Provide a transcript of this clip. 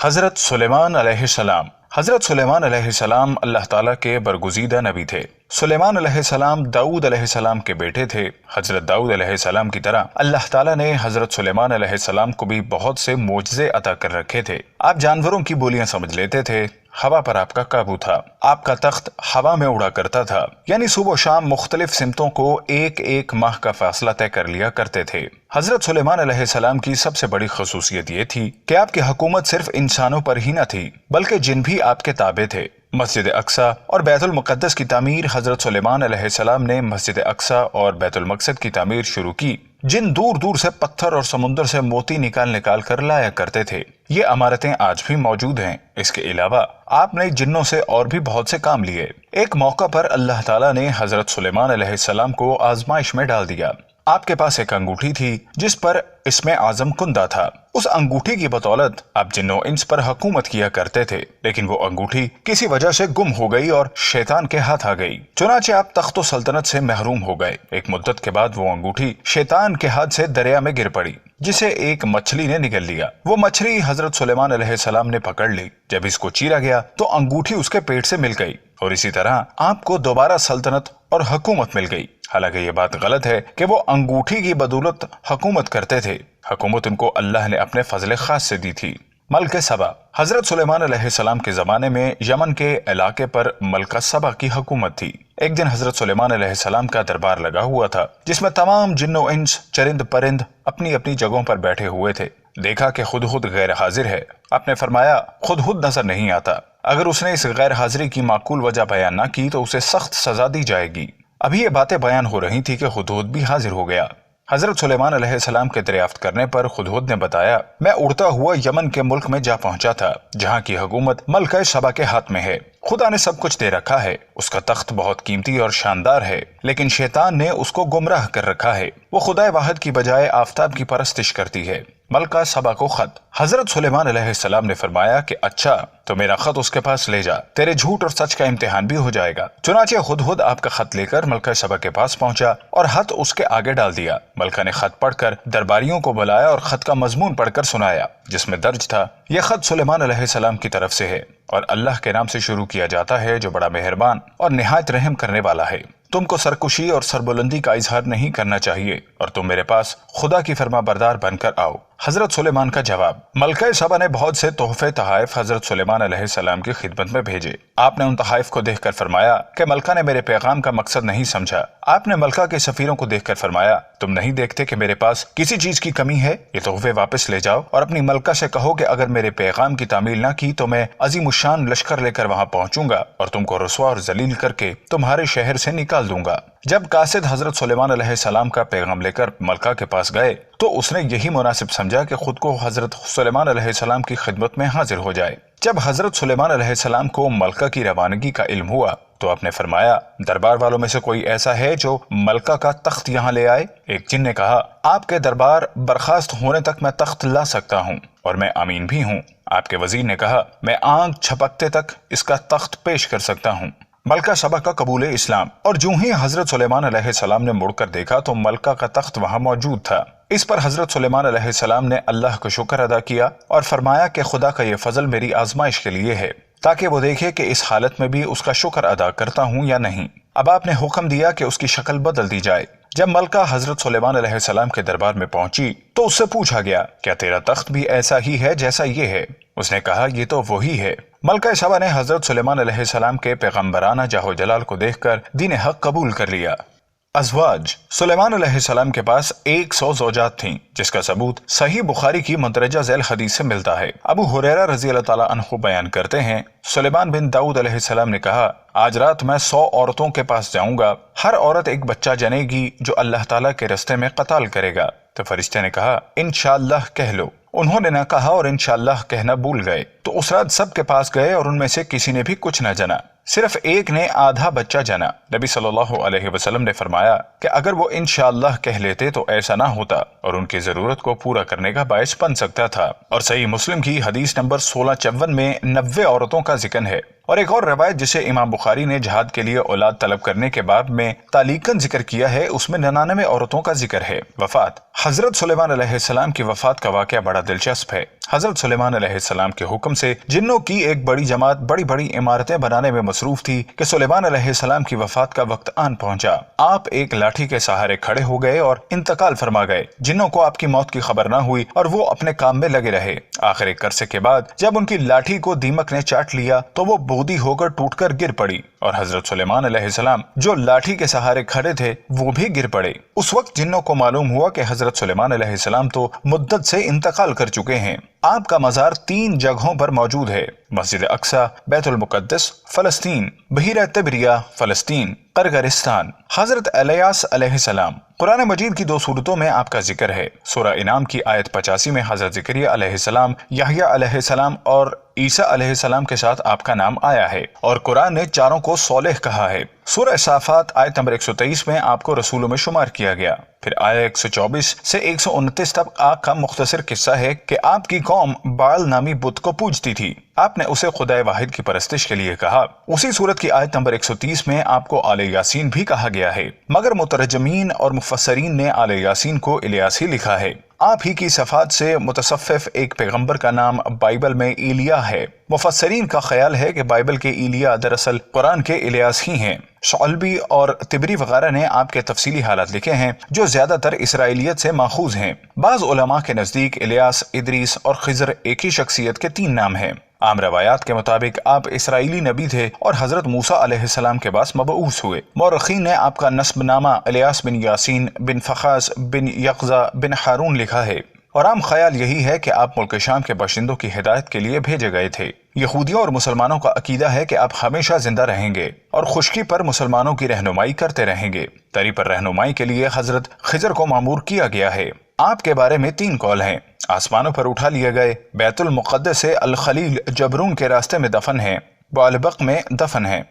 حضرت سلیمان علیہ السلام حضرت سلیمان علیہ السلام اللہ تعالیٰ کے برگزیدہ نبی تھے۔ سلیمان علیہ السلام داؤد علیہ السلام کے بیٹے تھے۔ حضرت داؤد علیہ السلام کی طرح اللہ تعالیٰ نے حضرت سلیمان علیہ السلام کو بھی بہت سے معجزے عطا کر رکھے تھے۔ آپ جانوروں کی بولیاں سمجھ لیتے تھے، ہوا پر آپ کا قابو تھا، آپ کا تخت ہوا میں اڑا کرتا تھا، یعنی صبح و شام مختلف سمتوں کو ایک ایک ماہ کا فاصلہ طے کر لیا کرتے تھے۔ حضرت سلیمان علیہ السلام کی سب سے بڑی خصوصیت یہ تھی کہ آپ کی حکومت صرف انسانوں پر ہی نہ تھی بلکہ جن بھی آپ کے تابع تھے۔ مسجد اقصی اور بیت المقدس کی تعمیر حضرت سلیمان علیہ السلام نے مسجد اقصی اور بیت المقدس کی تعمیر شروع کی، جن دور دور سے پتھر اور سمندر سے موتی نکال کر لایا کرتے تھے۔ یہ عمارتیں آج بھی موجود ہیں۔ اس کے علاوہ آپ نے جنوں سے اور بھی بہت سے کام لیے۔ ایک موقع پر اللہ تعالیٰ نے حضرت سلیمان علیہ السلام کو آزمائش میں ڈال دیا۔ آپ کے پاس ایک انگوٹھی تھی جس پر اسم اعظم کندہ تھا۔ اس انگوٹھی کی بدولت آپ جنوں انس پر حکومت کیا کرتے تھے، لیکن وہ انگوٹھی کسی وجہ سے گم ہو گئی اور شیطان کے ہاتھ آ گئی، چنانچہ آپ تخت و سلطنت سے محروم ہو گئے۔ ایک مدت کے بعد وہ انگوٹھی شیطان کے ہاتھ سے دریا میں گر پڑی، جسے ایک مچھلی نے نگل لیا۔ وہ مچھلی حضرت سلیمان علیہ السلام نے پکڑ لی۔ جب اس کو چیرا گیا تو انگوٹھی اس کے پیٹ سے مل گئی، اور اسی طرح آپ کو دوبارہ سلطنت اور حکومت مل گئی۔ حالانکہ یہ بات غلط ہے کہ وہ انگوٹھی کی بدولت حکومت کرتے تھے۔ حکومت ان کو اللہ نے اپنے فضل خاص سے دی تھی۔ ملکہ سبا حضرت سلیمان علیہ السلام کے زمانے میں یمن کے علاقے پر ملکہ سبا کی حکومت تھی۔ ایک دن حضرت سلیمان علیہ السلام کا دربار لگا ہوا تھا، جس میں تمام جن و انس، چرند پرند اپنی اپنی جگہوں پر بیٹھے ہوئے تھے۔ دیکھا کہ خود غیر حاضر ہے۔ آپ نے فرمایا خود نظر نہیں آتا۔ اگر اس نے اس غیر حاضری کی معقول وجہ بیان نہ کی تو اسے سخت سزا دی جائے گی۔ ابھی یہ باتیں بیان ہو رہی تھی کہ ہدہد بھی حاضر ہو گیا۔ حضرت سلیمان علیہ السلام کے دریافت کرنے پر ہدہد نے بتایا، میں اڑتا ہوا یمن کے ملک میں جا پہنچا تھا، جہاں کی حکومت ملکہ سبا کے ہاتھ میں ہے۔ خدا نے سب کچھ دے رکھا ہے، اس کا تخت بہت قیمتی اور شاندار ہے، لیکن شیطان نے اس کو گمراہ کر رکھا ہے۔ وہ خدا واحد کی بجائے آفتاب کی پرستش کرتی ہے۔ ملکہ سبا کو خط۔ حضرت سلیمان علیہ السلام نے فرمایا کہ اچھا تو میرا خط اس کے پاس لے جا، تیرے جھوٹ اور سچ کا امتحان بھی ہو جائے گا۔ چنانچہ ہدہد آپ کا خط لے کر ملکہ سبا کے پاس پہنچا اور خط اس کے آگے ڈال دیا۔ ملکہ نے خط پڑھ کر درباریوں کو بلایا اور خط کا مضمون پڑھ کر سنایا، جس میں درج تھا، یہ خط سلیمان علیہ السلام کی طرف سے ہے اور اللہ کے نام سے شروع کیا جاتا ہے جو بڑا مہربان اور نہایت رحم کرنے والا ہے۔ تم کو سرکشی اور سربلندی کا اظہار نہیں کرنا چاہیے اور تم میرے پاس خدا کی فرما بردار بن کر آؤ۔ حضرت سلیمان کا جواب۔ ملکہ سبا نے بہت سے تحفے تحائف حضرت سلیمان علیہ السلام کی خدمت میں بھیجے۔ آپ نے ان تحائف کو دیکھ کر فرمایا کہ ملکہ نے میرے پیغام کا مقصد نہیں سمجھا۔ آپ نے ملکہ کے سفیروں کو دیکھ کر فرمایا، تم نہیں دیکھتے کہ میرے پاس کسی چیز کی کمی ہے؟ یہ تحفے واپس لے جاؤ اور اپنی ملکہ سے کہو کہ اگر میرے پیغام کی تعمیل نہ کی تو میں عظیم الشان لشکر لے کر وہاں پہنچوں گا اور تم کو رسوا اور ذلیل کر کے تمہارے شہر سے نکال دوں گا۔ جب قاصد حضرت سلیمان علیہ السلام کا پیغام لے کر ملکہ کے پاس گئے تو اس نے یہی مناسب سمجھا کہ خود کو حضرت سلیمان علیہ السلام کی خدمت میں حاضر ہو جائے۔ جب حضرت سلیمان علیہ السلام کو ملکہ کی روانگی کا علم ہوا تو آپ نے فرمایا، دربار والوں میں سے کوئی ایسا ہے جو ملکہ کا تخت یہاں لے آئے؟ ایک جن نے کہا، آپ کے دربار برخاست ہونے تک میں تخت لا سکتا ہوں اور میں امین بھی ہوں۔ آپ کے وزیر نے کہا، میں آنکھ چھپکتے تک اس کا تخت پیش کر سکتا ہوں۔ ملکہ سبا کا قبول اسلام۔ اور جو ہی حضرت سلیمان علیہ السلام نے مڑ کر دیکھا تو ملکہ کا تخت وہاں موجود تھا۔ اس پر حضرت سلیمان علیہ السلام نے اللہ کا شکر ادا کیا اور فرمایا کہ خدا کا یہ فضل میری آزمائش کے لیے ہے، تاکہ وہ دیکھے کہ اس حالت میں بھی اس کا شکر ادا کرتا ہوں یا نہیں۔ اب آپ نے حکم دیا کہ اس کی شکل بدل دی جائے۔ جب ملکہ حضرت سلیمان علیہ السلام کے دربار میں پہنچی تو اس سے پوچھا گیا، کیا تیرا تخت بھی ایسا ہی ہے جیسا یہ ہے؟ اس نے کہا، یہ تو وہی ہے۔ ملکہ سبا نے حضرت سلیمان علیہ السلام کے پیغمبرانہ جاہ و جلال کو دیکھ کر دین حق قبول کر لیا۔ ازواج۔ سلیمان علیہ السلام کے پاس 100 زوجات تھیں، جس کا ثبوت صحیح بخاری کی مندرجہ ذیل حدیث سے ملتا ہے۔ ابو ہریرہ رضی اللہ تعالیٰ عنہ بیان کرتے ہیں، سلیمان بن داؤد علیہ السلام نے کہا، آج رات میں 100 عورتوں کے پاس جاؤں گا، ہر عورت ایک بچہ جنے گی جو اللہ تعالیٰ کے رستے میں قتال کرے گا۔ تو فرشتے نے کہا، انشاءاللہ کہہ لو۔ انہوں نے نہ کہا اور انشاءاللہ کہنا بھول گئے۔ تو اس رات سب کے پاس گئے اور ان میں سے کسی نے بھی کچھ نہ جنا، صرف ایک نے آدھا بچہ جنا۔ نبی صلی اللہ علیہ وسلم نے فرمایا کہ اگر وہ انشاءاللہ کہہ لیتے تو ایسا نہ ہوتا اور ان کی ضرورت کو پورا کرنے کا باعث بن سکتا تھا۔ اور صحیح مسلم کی حدیث نمبر 1654 میں 90 عورتوں کا ذکر ہے۔ اور ایک اور روایت جسے امام بخاری نے جہاد کے لیے اولاد طلب کرنے کے باب میں تعلیقاً ذکر کیا ہے، اس میں 99 عورتوں کا ذکر ہے۔ وفات حضرت سلیمان علیہ السلام کی وفات کا واقعہ بڑا دلچسپ ہے۔ حضرت سلیمان علیہ السلام کے حکم سے جنوں کی ایک بڑی جماعت بڑی بڑی عمارتیں بنانے میں مصروف تھی کہ سلیمان علیہ السلام کی وفات کا وقت آن پہنچا۔ آپ ایک لاٹھی کے سہارے کھڑے ہو گئے اور انتقال فرما گئے۔ جنوں کو آپ کی موت کی خبر نہ ہوئی اور وہ اپنے کام میں لگے رہے۔ آخر ایک عرصے کے بعد جب ان کی لاٹھی کو دیمک نے چاٹ لیا تو وہ بودی ہو کر ٹوٹ کر گر پڑی اور حضرت سلیمان علیہ السلام جو لاٹھی کے سہارے کھڑے تھے وہ بھی گر پڑے۔ اس وقت جنوں کو معلوم ہوا کہ حضرت سلیمان علیہ السلام تو مدت سے انتقال کر چکے ہیں۔ آپ کا مزار 3 جگہوں پر موجود ہے: مسجد اقصی، بیت المقدس فلسطین، بحیرہ طبریہ فلسطین، قرقرستان۔ حضرت الیاس علیہ السلام، قرآن مجید کی 2 سورتوں میں آپ کا ذکر ہے۔ سورہ انعام کی آیت 85 میں حضرت زکریا علیہ السلام، یحییٰ علیہ السلام اور عیسیٰ علیہ السلام کے ساتھ آپ کا نام آیا ہے اور قرآن نے چاروں کو صالح کہا ہے۔ سورہ صافات آیت نمبر 123 میں آپ کو رسولوں میں شمار کیا گیا۔ پھر آیت 124 سے 129 تک آپ کا مختصر قصہ ہے کہ آپ کی قوم بعل نامی بت کو پوجتی تھی، آپ نے اسے خدائے واحد کی پرستش کے لیے کہا۔ اسی سورت کی آیت نمبر 130 میں آپ کو آل یاسین بھی کہا گیا ہے، مگر مترجمین اور مفسرین نے آل یاسین کو الیاس ہی لکھا ہے۔ آپ ہی کی صفات سے متصفف ایک پیغمبر کا نام بائبل میں ایلیا ہے۔ مفسرین کا خیال ہے کہ بائبل کے ایلیا دراصل قرآن کے الیاس ہی ہیں۔ شعلبی اور طبری وغیرہ نے آپ کے تفصیلی حالات لکھے ہیں جو زیادہ تر اسرائیلیت سے ماخوذ ہیں۔ بعض علماء کے نزدیک الیاس، ادریس اور خضر ایک ہی شخصیت کے 3 نام ہیں۔ عام روایات کے مطابق آپ اسرائیلی نبی تھے اور حضرت موسیٰ علیہ السلام کے پاس مبعوث ہوئے۔ مورخین نے آپ کا نسب نامہ الیاس بن یاسین بن فخاس بن یقظہ بن ہارون لکھا ہے، اور عام خیال یہی ہے کہ آپ ملک شام کے باشندوں کی ہدایت کے لیے بھیجے گئے تھے۔ یہودیوں اور مسلمانوں کا عقیدہ ہے کہ آپ ہمیشہ زندہ رہیں گے اور خشکی پر مسلمانوں کی رہنمائی کرتے رہیں گے۔ تری پر رہنمائی کے لیے حضرت خضر کو مامور کیا گیا ہے۔ آپ کے بارے میں 3 قول ہیں: آسمانوں پر اٹھا لیے گئے، بیت المقدس سے الخلیل جبرون کے راستے میں دفن ہیں، بعلبق میں دفن ہیں۔